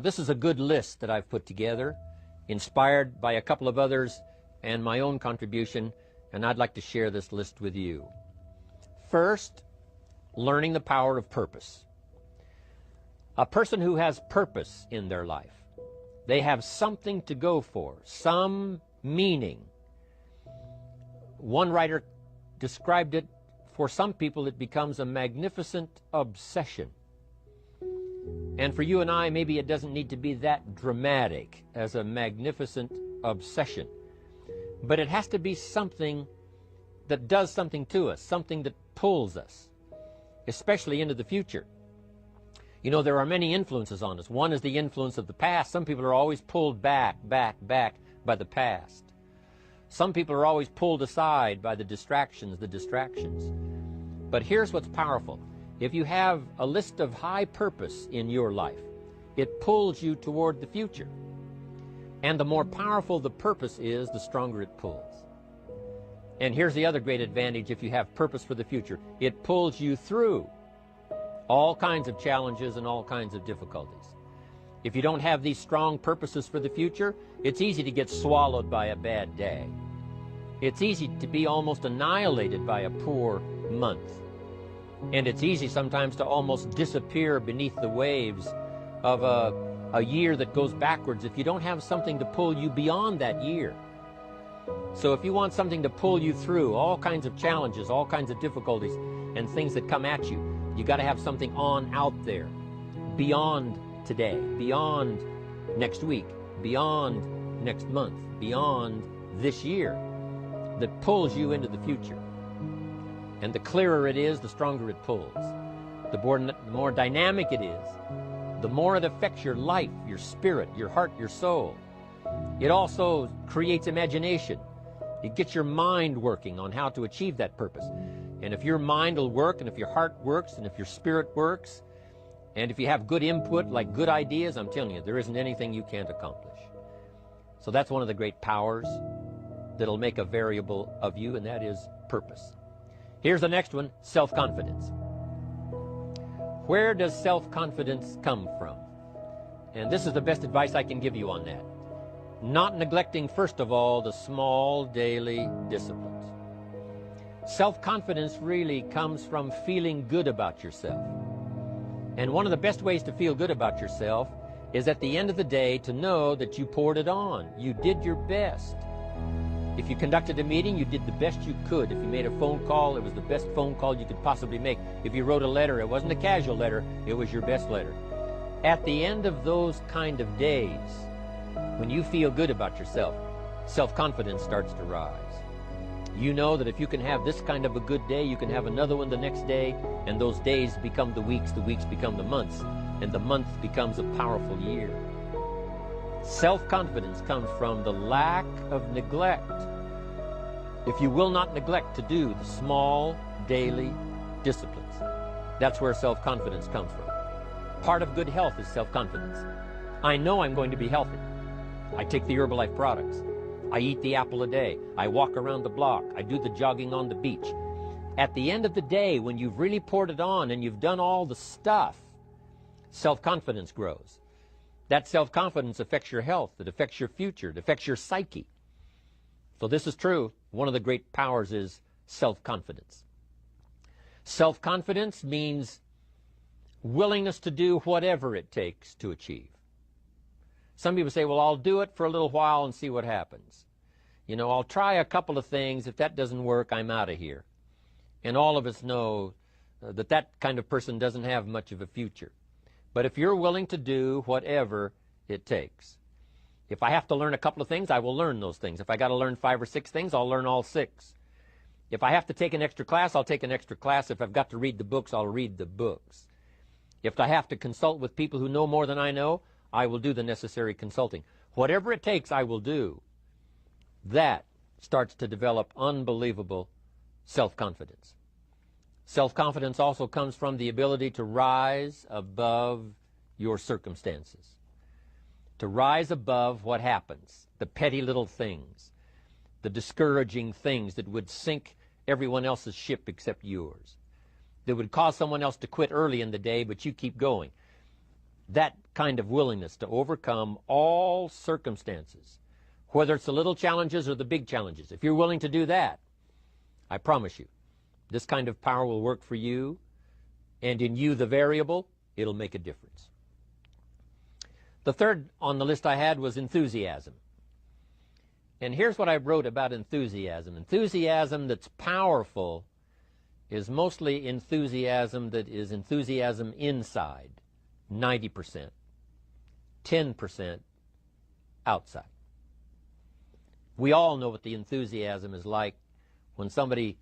This is a good list that I've put together, inspired by a couple of others and my own contribution, and I'd like to share this list with you. First, learning the power of purpose. A person who has purpose in their life, they have something to go for, some meaning. One writer described it, for some people it becomes a magnificent obsession. And for you and I, maybe it doesn't need to be that dramatic as a magnificent obsession. But it has to be something that does something to us, something that pulls us, especially into the future. You know, there are many influences on us. One is the influence of the past. Some people are always pulled back by the past. Some people are always pulled aside by the distractions. But here's what's powerful. If you have a list of high purpose in your life, it pulls you toward the future. And the more powerful the purpose is, the stronger it pulls. And here's the other great advantage if you have purpose for the future. It pulls you through all kinds of challenges and all kinds of difficulties. If you don't have these strong purposes for the future, it's easy to get swallowed by a bad day. It's easy to be almost annihilated by a poor month. And it's easy sometimes to almost disappear beneath the waves of a year that goes backwards if you don't have something to pull you beyond that year. So if you want something to pull you through all kinds of challenges, all kinds of difficulties, and things that come at you, you got to have something on out there, beyond today, beyond next week, beyond next month, beyond this year, that pulls you into the future. And the clearer it is, the stronger it pulls. The more dynamic it is, the more it affects your life, your spirit, your heart, your soul. It also creates imagination. It gets your mind working on how to achieve that purpose. And if your mind will work, and if your heart works, and if your spirit works, and if you have good input, like good ideas, I'm telling you, there isn't anything you can't accomplish. So that's one of the great powers that'll make a variable of you, and that is purpose. Here's the next one, self-confidence. Where does self-confidence come from? And this is the best advice I can give you on that. Not neglecting, first of all, the small daily disciplines. Self-confidence really comes from feeling good about yourself. And one of the best ways to feel good about yourself is at the end of the day to know that you poured it on. You did your best. If you conducted a meeting, you did the best you could. If you made a phone call, it was the best phone call you could possibly make. If you wrote a letter, it wasn't a casual letter, it was your best letter. At the end of those kind of days, when you feel good about yourself, self-confidence starts to rise. You know that if you can have this kind of a good day, you can have another one the next day, and those days become the weeks become the months, and the month becomes a powerful year. Self-confidence comes from the lack of neglect. If you will not neglect to do the small daily disciplines, that's where self-confidence comes from. Part of good health is self-confidence. I know I'm going to be healthy. I take the Herbalife products. I eat the apple a day. I walk around the block. I do the jogging on the beach. At the end of the day, when you've really poured it on and you've done all the stuff, self-confidence grows. That self-confidence affects your health. It affects your future. It affects your psyche. So this is true. One of the great powers is self-confidence. Self-confidence means willingness to do whatever it takes to achieve. Some people say, well, I'll do it for a little while and see what happens. You know, I'll try a couple of things. If that doesn't work, I'm out of here. And all of us know that that kind of person doesn't have much of a future. But if you're willing to do whatever it takes, if I have to learn a couple of things, I will learn those things. If I got to learn 5 or 6 things, I'll learn all 6. If I have to take an extra class, I'll take an extra class. If I've got to read the books, I'll read the books. If I have to consult with people who know more than I know, I will do the necessary consulting. Whatever it takes, I will do. That starts to develop unbelievable self-confidence. Self-confidence also comes from the ability to rise above your circumstances, to rise above what happens, the petty little things, the discouraging things that would sink everyone else's ship except yours, that would cause someone else to quit early in the day, but you keep going. That kind of willingness to overcome all circumstances, whether it's the little challenges or the big challenges. If you're willing to do that, I promise you, this kind of power will work for you, and in you, the variable, it'll make a difference. The third on the list I had was enthusiasm. And here's what I wrote about enthusiasm. Enthusiasm that's powerful is mostly enthusiasm that is enthusiasm inside, 90%, 10% outside. We all know what the enthusiasm is like when somebody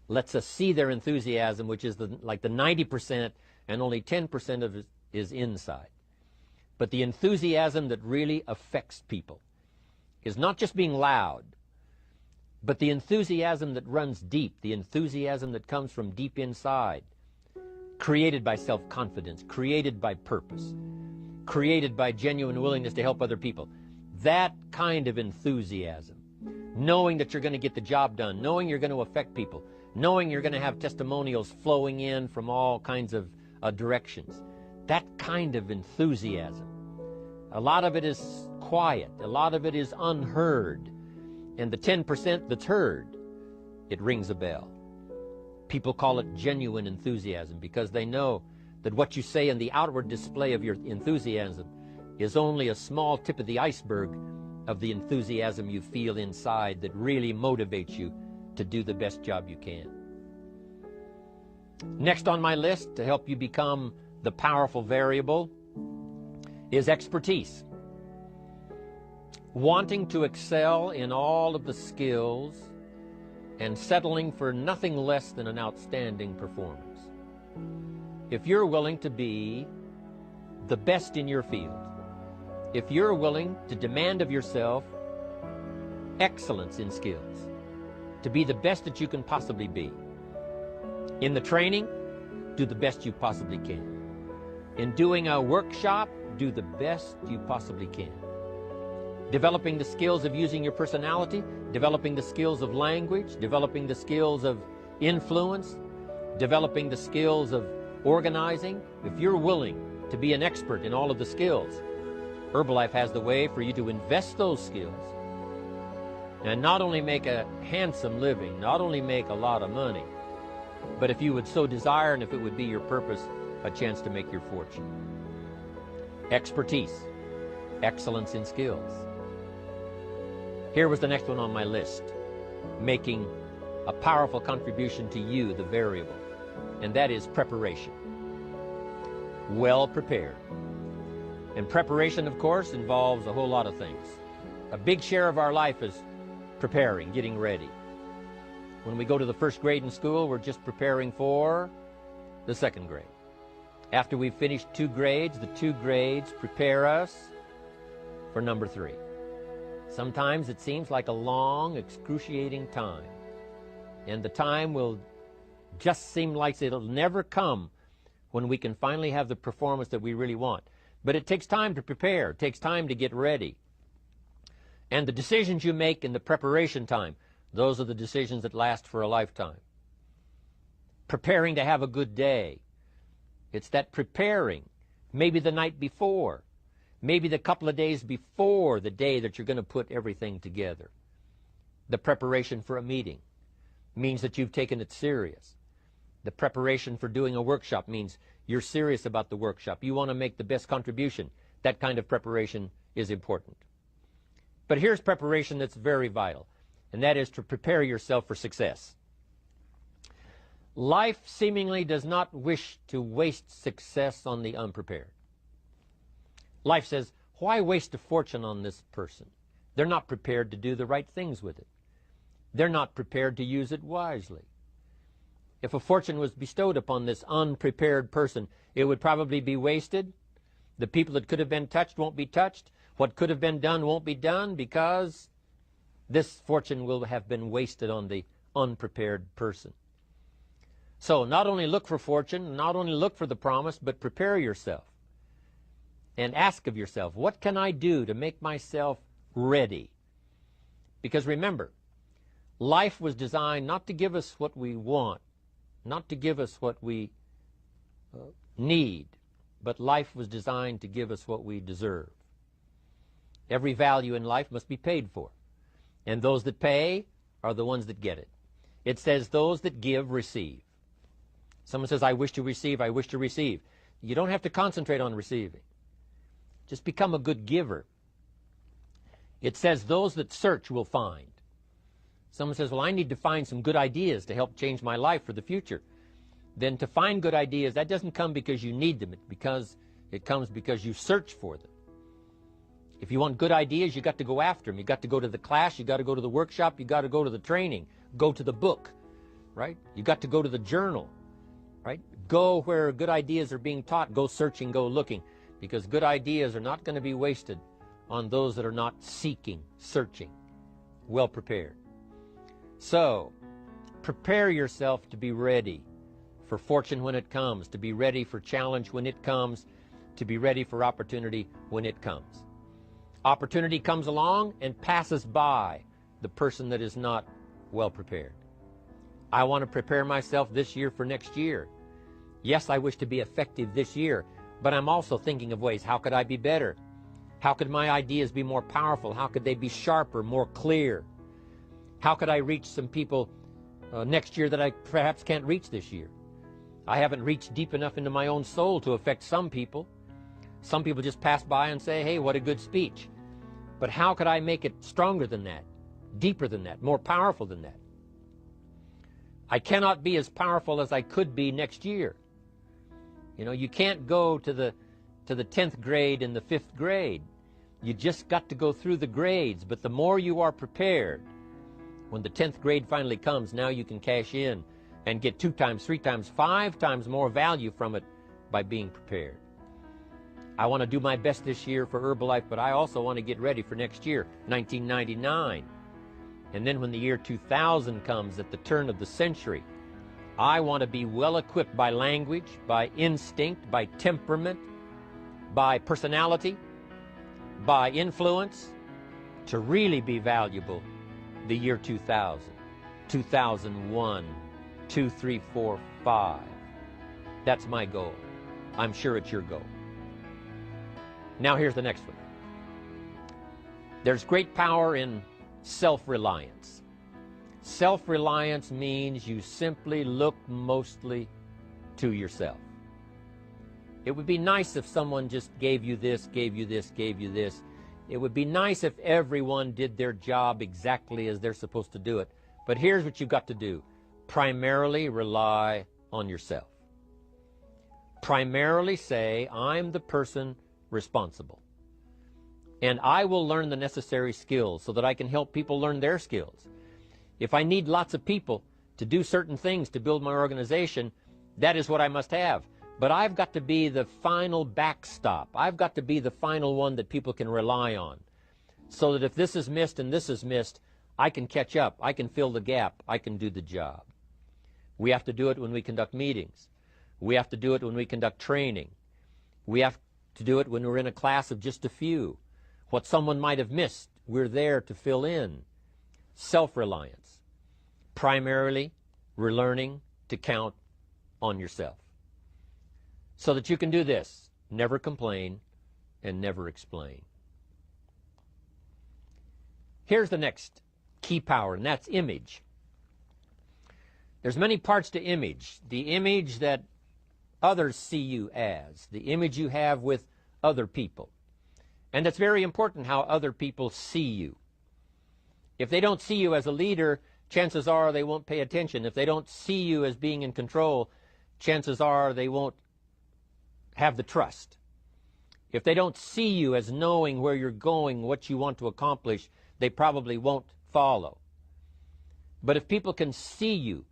lets us see their enthusiasm, which is like the 90%, and only 10% of it is inside. But the enthusiasm that really affects people is not just being loud, but the enthusiasm that runs deep, the enthusiasm that comes from deep inside, created by self-confidence, created by purpose, created by genuine willingness to help other people. That kind of enthusiasm, knowing that you're going to get the job done, knowing you're going to affect people, knowing you're going to have testimonials flowing in from all kinds of directions. That kind of enthusiasm. A lot of it is quiet. A lot of it is unheard. And the 10% that's heard, it rings a bell. People call it genuine enthusiasm because they know that what you say in the outward display of your enthusiasm is only a small tip of the iceberg of the enthusiasm you feel inside that really motivates you to do the best job you can. Next on my list to help you become the powerful variable is expertise. Wanting to excel in all of the skills and settling for nothing less than an outstanding performance. If you're willing to be the best in your field, if you're willing to demand of yourself excellence in skills, to be the best that you can possibly be. In the training, do the best you possibly can. In doing a workshop, do the best you possibly can. Developing the skills of using your personality, developing the skills of language, developing the skills of influence, developing the skills of organizing. If you're willing to be an expert in all of the skills, Herbalife has the way for you to invest those skills and not only make a handsome living, not only make a lot of money, but if you would so desire and if it would be your purpose, a chance to make your fortune. Expertise, excellence in skills. Here was the next one on my list, making a powerful contribution to you, the variable, and that is preparation. Well prepared. And preparation, of course, involves a whole lot of things. A big share of our life is preparing, getting ready. When we go to the first grade in school, we're just preparing for the second grade. After we've finished 2 grades, the 2 grades prepare us for number 3. Sometimes it seems like a long, excruciating time. And the time will just seem like it'll never come when we can finally have the performance that we really want. But it takes time to prepare. It takes time to get ready. And the decisions you make in the preparation time, those are the decisions that last for a lifetime. Preparing to have a good day. It's that preparing, maybe the night before, maybe the couple of days before the day that you're going to put everything together. The preparation for a meeting means that you've taken it serious. The preparation for doing a workshop means you're serious about the workshop. You want to make the best contribution. That kind of preparation is important. But here's preparation that's very vital, and that is to prepare yourself for success. Life seemingly does not wish to waste success on the unprepared. Life says, why waste a fortune on this person? They're not prepared to do the right things with it. They're not prepared to use it wisely. If a fortune was bestowed upon this unprepared person, it would probably be wasted. The people that could have been touched won't be touched. What could have been done won't be done because this fortune will have been wasted on the unprepared person. So not only look for fortune, not only look for the promise, but prepare yourself and ask of yourself, what can I do to make myself ready? Because remember, life was designed not to give us what we want, not to give us what we need, but life was designed to give us what we deserve. Every value in life must be paid for, and those that pay are the ones that get it. It says those that give receive. Someone says, I wish to receive, I wish to receive. You don't have to concentrate on receiving. Just become a good giver. It says those that search will find. Someone says, well, I need to find some good ideas to help change my life for the future. Then to find good ideas, that doesn't come because you need them. It comes because you search for them. If you want good ideas, you got to go after them. You got to go to the class, you got to go to the workshop, you got to go to the training, go to the book, right? You got to go to the journal, right? Go where good ideas are being taught. Go searching, go looking, because good ideas are not going to be wasted on those that are not seeking, searching, well prepared. So, prepare yourself to be ready for fortune when it comes, to be ready for challenge when it comes, to be ready for opportunity when it comes. Opportunity comes along and passes by the person that is not well prepared. I want to prepare myself this year for next year. Yes, I wish to be effective this year, but I'm also thinking of ways, how could I be better? How could my ideas be more powerful? How could they be sharper, more clear? How could I reach some people next year that I perhaps can't reach this year? I haven't reached deep enough into my own soul to affect some people. Some people just pass by and say, hey, what a good speech. But how could I make it stronger than that, deeper than that, more powerful than that? I cannot be as powerful as I could be next year. You know, you can't go to the 10th grade in the 5th grade. You just got to go through the grades. But the more you are prepared, when the 10th grade finally comes, now you can cash in and get 2 times, 3 times, 5 times more value from it by being prepared. I want to do my best this year for Herbalife, but I also want to get ready for next year, 1999. And then when the year 2000 comes at the turn of the century, I want to be well equipped by language, by instinct, by temperament, by personality, by influence, to really be valuable the year 2000, 2001, 2, 3, 4, 5. That's my goal. I'm sure it's your goal. Now here's the next one. There's great power in self-reliance. Self-reliance means you simply look mostly to yourself. It would be nice if someone just gave you this, gave you this, gave you this. It would be nice if everyone did their job exactly as they're supposed to do it. But here's what you've got to do. Primarily rely on yourself. Primarily say, I'm the person responsible. And I will learn the necessary skills so that I can help people learn their skills. If I need lots of people to do certain things to build my organization, that is what I must have. But I've got to be the final backstop. I've got to be the final one that people can rely on. So that if this is missed and this is missed, I can catch up. I can fill the gap. I can do the job. We have to do it when we conduct meetings. We have to do it when we conduct training. We have to do it when we're in a class of just a few. What someone might have missed, we're there to fill in. Self-reliance. Primarily, we're learning to count on yourself. So that you can do this. Never complain and never explain. Here's the next key power, and that's image. There's many parts to image. The image that others see you as. The image you have with other people. And it's very important how other people see you. If they don't see you as a leader, chances are they won't pay attention. If they don't see you as being in control, chances are they won't have the trust. If they don't see you as knowing where you're going, what you want to accomplish, they probably won't follow. But if people can see you,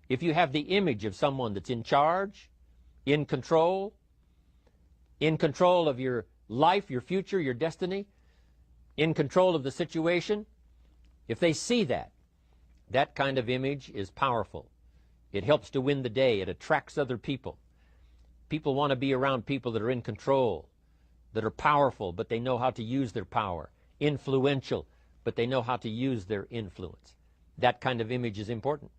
if you have the image of someone that's in charge, in control of your life, your future, your destiny, in control of the situation, if they see that, that kind of image is powerful. It helps to win the day. It attracts other people. People want to be around people that are in control, that are powerful, but they know how to use their power, influential, but they know how to use their influence. That kind of image is important.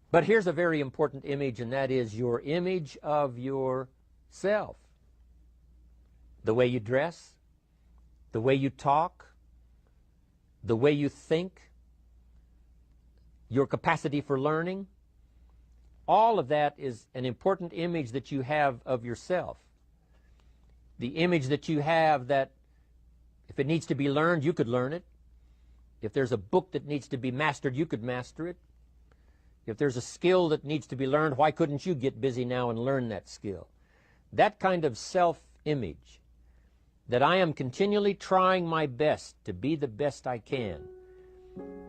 But here's a very important image, and that is your image of yourself. self. The way you dress, the way you talk, the way you think, your capacity for learning, all of that is an important image that you have of yourself. The image that you have that if it needs to be learned, you could learn it. If there's a book that needs to be mastered, you could master it. If there's a skill that needs to be learned, why couldn't you get busy now and learn that skill? That kind of self-image, that I am continually trying my best to be the best I can.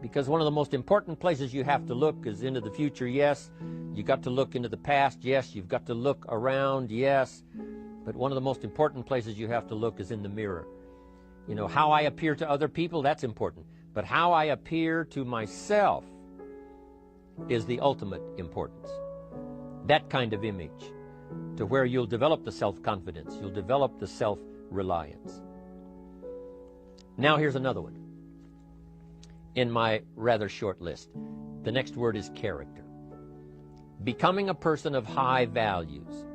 Because one of the most important places you have to look is into the future, yes. You got to look into the past, yes. You've got to look around, yes. But one of the most important places you have to look is in the mirror. You know, how I appear to other people, that's important. But how I appear to myself is the ultimate importance. That kind of image, to where you'll develop the self-confidence, you'll develop the self-reliance. Now here's another one in my rather short list. The next word is character. Becoming a person of high values,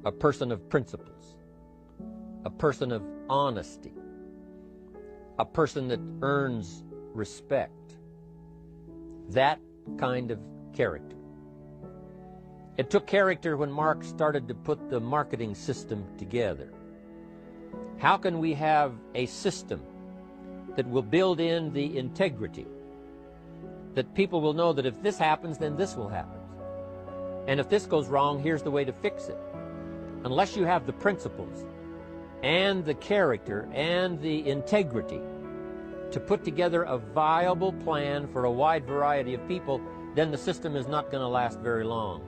a person of principles, a person of honesty, a person that earns respect. That kind of character. It took character when Mark started to put the marketing system together. How can we have a system that will build in the integrity, that people will know that if this happens, then this will happen. And if this goes wrong, here's the way to fix it. Unless you have the principles and the character and the integrity to put together a viable plan for a wide variety of people, then the system is not going to last very long.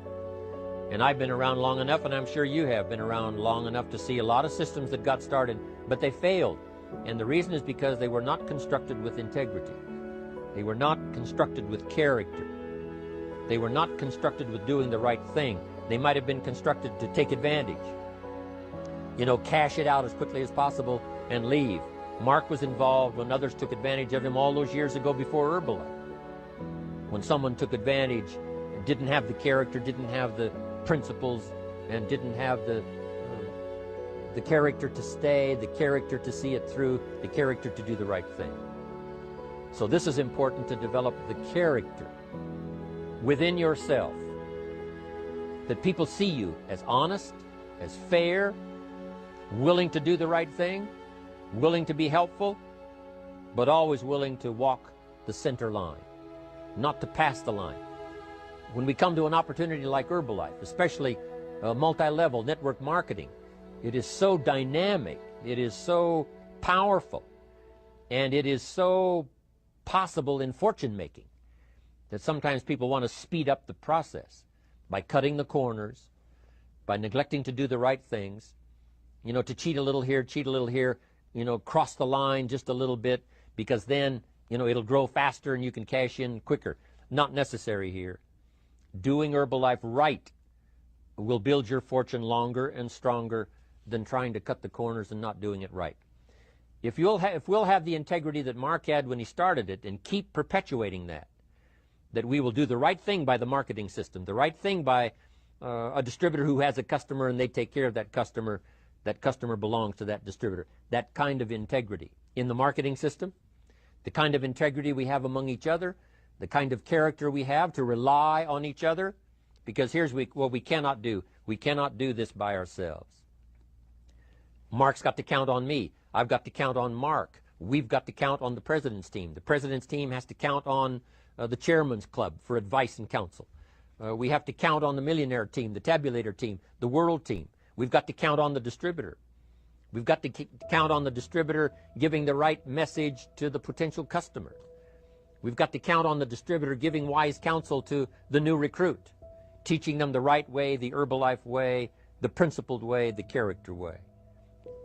And I've been around long enough, and I'm sure you have been around long enough to see a lot of systems that got started, but they failed. And the reason is because they were not constructed with integrity. They were not constructed with character. They were not constructed with doing the right thing. They might have been constructed to take advantage. You know, cash it out as quickly as possible and leave. Mark was involved when others took advantage of him all those years ago before Herbalife. When someone took advantage and didn't have the character, didn't have the principles, and didn't have the character to stay, the character to see it through, the character to do the right thing. So this is important, to develop the character within yourself, that people see you as honest, as fair, willing to do the right thing, willing to be helpful, but always willing to walk the center line, not to pass the line. When we come to an opportunity like Herbalife, especially multi-level network marketing, it is so dynamic, it is so powerful, and it is so possible in fortune making that sometimes people want to speed up the process by cutting the corners, by neglecting to do the right things, you know, to cheat a little here, you know, cross the line just a little bit, because then, you know, it'll grow faster and you can cash in quicker. Not necessary here. Doing Herbalife right will build your fortune longer and stronger than trying to cut the corners and not doing it right. If we'll have the integrity that Mark had when he started it, and keep perpetuating that we will do the right thing by the marketing system, the right thing by a distributor who has a customer and they take care of that customer belongs to that distributor. That kind of integrity in the marketing system, the kind of integrity we have among each other, the kind of character we have to rely on each other, because here's what we cannot do. We cannot do this by ourselves. Mark's got to count on me. I've got to count on Mark. We've got to count on the president's team. The president's team has to count on the chairman's club for advice and counsel. We have to count on the millionaire team, the tabulator team, the world team. We've got to count on the distributor. We've got to count on the distributor giving the right message to the potential customer. We've got to count on the distributor giving wise counsel to the new recruit, teaching them the right way, the Herbalife way, the principled way, the character way.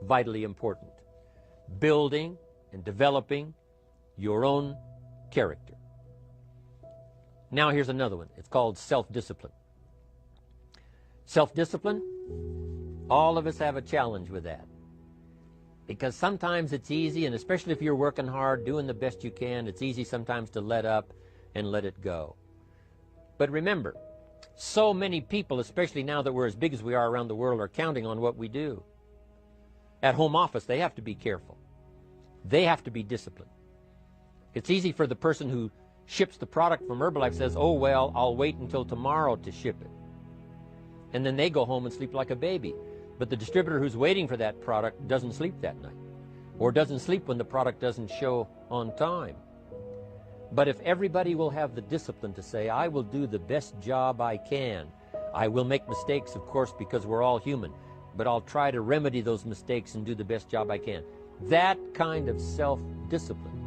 Vitally important. Building and developing your own character. Now here's another one. It's called self-discipline. Self-discipline, all of us have a challenge with that. Because sometimes it's easy, and especially if you're working hard, doing the best you can, it's easy sometimes to let up and let it go. But remember, So many people, especially now that we're as big as we are around the world, are counting on what we do. At home office, they have to be careful. They have to be disciplined. It's easy for the person who ships the product from Herbalife says, oh, well, I'll wait until tomorrow to ship it. And then they go home and sleep like a baby. But the distributor who's waiting for that product doesn't sleep that night, or doesn't sleep when the product doesn't show on time. But if everybody will have the discipline to say, I will do the best job I can. I will make mistakes, of course, because we're all human, but I'll try to remedy those mistakes and do the best job I can. That kind of self-discipline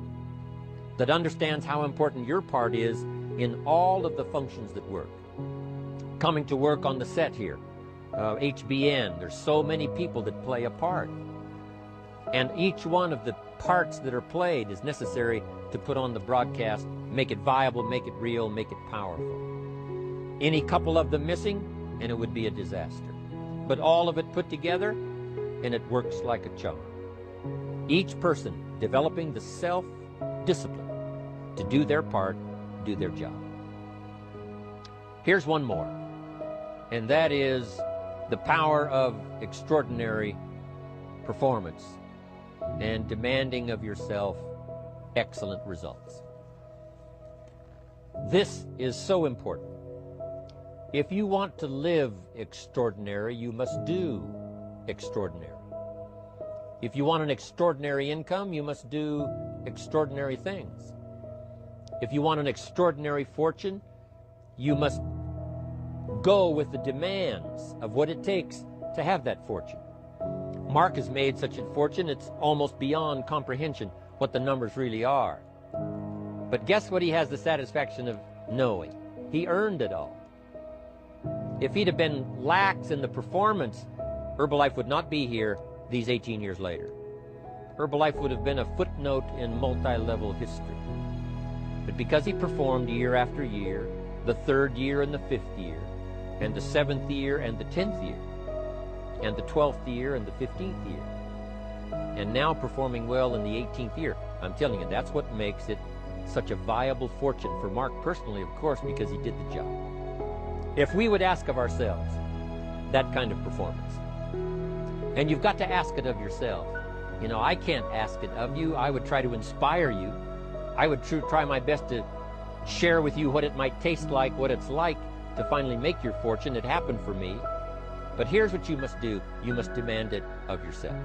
that understands how important your part is in all of the functions that work. Coming to work on the set here, HBN, there's so many people that play a part. And each one of the parts that are played is necessary to put on the broadcast, make it viable, make it real, make it powerful. Any couple of them missing, and it would be a disaster. But all of it put together, and it works like a charm. Each person developing the self-discipline to do their part, do their job. Here's one more, and that is the power of extraordinary performance and demanding of yourself excellent results. This is so important. If you want to live extraordinary, you must do extraordinary. If you want an extraordinary income, you must do extraordinary things. If you want an extraordinary fortune, you must go with the demands of what it takes to have that fortune. Mark has made such a fortune, it's almost beyond comprehension what the numbers really are. But guess what he has the satisfaction of knowing? He earned it all. If he'd have been lax in the performance, Herbalife would not be here these 18 years later. Herbalife would have been a footnote in multi-level history. But because he performed year after year, the 3rd year and the 5th year, and the 7th year and the 10th year, and the 12th year and the 15th year, and now performing well in the 18th year, I'm telling you, that's what makes it such a viable fortune for Mark personally, of course, because he did the job. If we would ask of ourselves that kind of performance, and you've got to ask it of yourself. You know, I can't ask it of you. I would try to inspire you. I would try my best to share with you what it might taste like, what it's like to finally make your fortune. It happened for me. But here's what you must do. You must demand it of yourself.